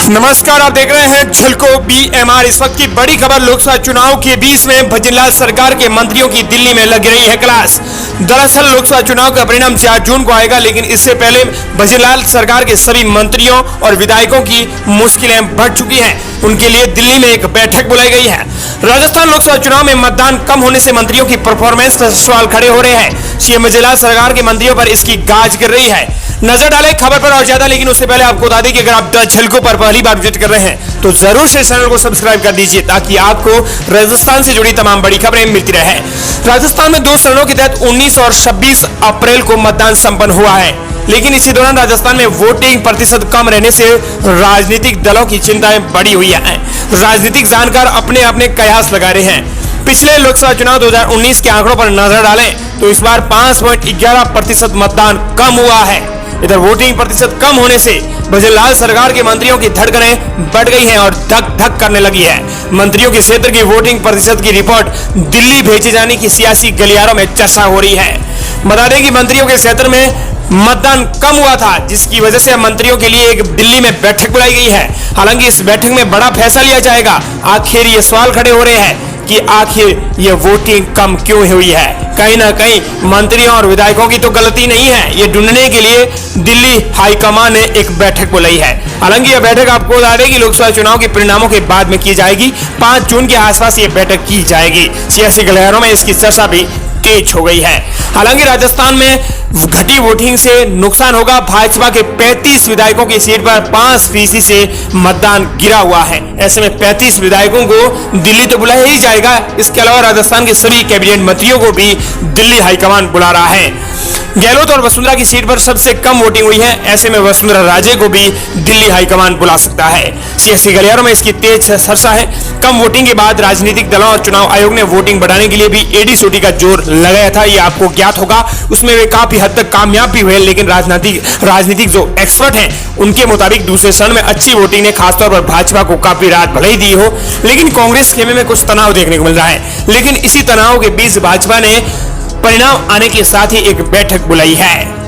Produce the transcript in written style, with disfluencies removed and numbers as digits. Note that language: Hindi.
नमस्कार, आप देख रहे हैं झलको BMR। इस वक्त की बड़ी खबर लोकसभा चुनाव के बीच में भजनलाल सरकार के मंत्रियों की दिल्ली में लग रही है क्लास। दरअसल लोकसभा चुनाव का परिणाम 4 जून को आएगा, लेकिन इससे पहले भजनलाल सरकार के सभी मंत्रियों और विधायकों की मुश्किलें बढ़ चुकी हैं। उनके लिए दिल्ली में एक बैठक बुलाई गई है। राजस्थान लोकसभा चुनाव में मतदान कम होने से मंत्रियों की परफॉर्मेंस पर सवाल खड़े हो रहे हैं। सीएम भजनलाल सरकार के मंत्रियों पर इसकी गाज गिर रही है। नजर डालें खबर पर और ज्यादा, लेकिन उससे पहले आपको बता दें कि अगर आप द झलको पर पहली बार विजिट कर रहे हैं तो जरूर से चैनल को सब्सक्राइब कर दीजिए ताकि आपको राजस्थान से जुड़ी तमाम बड़ी खबरें मिलती रहे। राजस्थान में 2 चरणों के तहत 19 और 26 अप्रैल को मतदान संपन्न हुआ है, लेकिन इसी दौरान राजस्थान में वोटिंग प्रतिशत कम रहने से राजनीतिक दलों की चिंताएं बढ़ी हुई है। राजनीतिक जानकार अपने अपने कयास लगा रहे हैं। पिछले लोकसभा चुनाव 2019 के आंकड़ों पर नजर डालें तो इस बार 5.11% मतदान कम हुआ है। इधर वोटिंग प्रतिशत कम होने से भजनलाल सरकार के मंत्रियों की धड़कनें बढ़ गई हैं और धक धक करने लगी है। मंत्रियों के क्षेत्र की वोटिंग प्रतिशत की रिपोर्ट दिल्ली भेजे जाने की सियासी गलियारों में चर्चा हो रही है। बता दें कि मंत्रियों के क्षेत्र में मतदान कम हुआ था, जिसकी वजह से मंत्रियों के लिए एक दिल्ली में बैठक बुलाई गई है। हालांकि इस बैठक में बड़ा फैसला लिया जाएगा। आखिर ये सवाल खड़े हो रहे हैं कि आखिर ये वोटिंग कम क्यों हुई है। कहीं ना कहीं मंत्रियों और विधायकों की तो गलती नहीं है। ये ढूंढने के लिए दिल्ली हाईकमान ने एक बैठक बुलाई है। हालांकि यह बैठक आपको बता दें कि लोकसभा चुनाव के परिणामों के बाद में की जाएगी। 5 जून के आसपास ये बैठक की जाएगी। सियासी गलियारों में इसकी चर्चा भी तेज हो गई है। हालांकि राजस्थान में घटी वोटिंग से नुकसान होगा। भाजपा के 35 विधायकों की सीट पर 5% से मतदान गिरा हुआ है। ऐसे में 35 विधायकों को दिल्ली तो बुलाया ही जाएगा। इसके अलावा राजस्थान के सभी कैबिनेट मंत्रियों को भी दिल्ली हाईकमान बुला रहा है। गहलोत और वसुंधरा की सीट पर सबसे कम वोटिंग हुई है। ऐसे में वसुंधरा राजे को भी दिल्ली हाईकमान बुला सकता है। सियासी गलियारों में इसकी तेज चर्चा है। कम वोटिंग के बाद राजनीतिक दलों और चुनाव आयोग ने वोटिंग बढ़ाने के लिए भी एडी-चोटी का जोर लगाया था। ये आपको ज्ञात होगा। उसमें वे काफी हद तक कामयाब भी हुए, लेकिन राजनीतिक जो एक्सपर्ट हैं उनके मुताबिक दूसरे चरण में अच्छी वोटिंग ने खासतौर पर भाजपा को काफी राहत भले ही दी हो, लेकिन कांग्रेस खेमे में कुछ तनाव देखने को मिल रहा है। लेकिन इसी तनाव के बीच भाजपा ने परिणाम आने के साथ ही एक बैठक बुलाई है।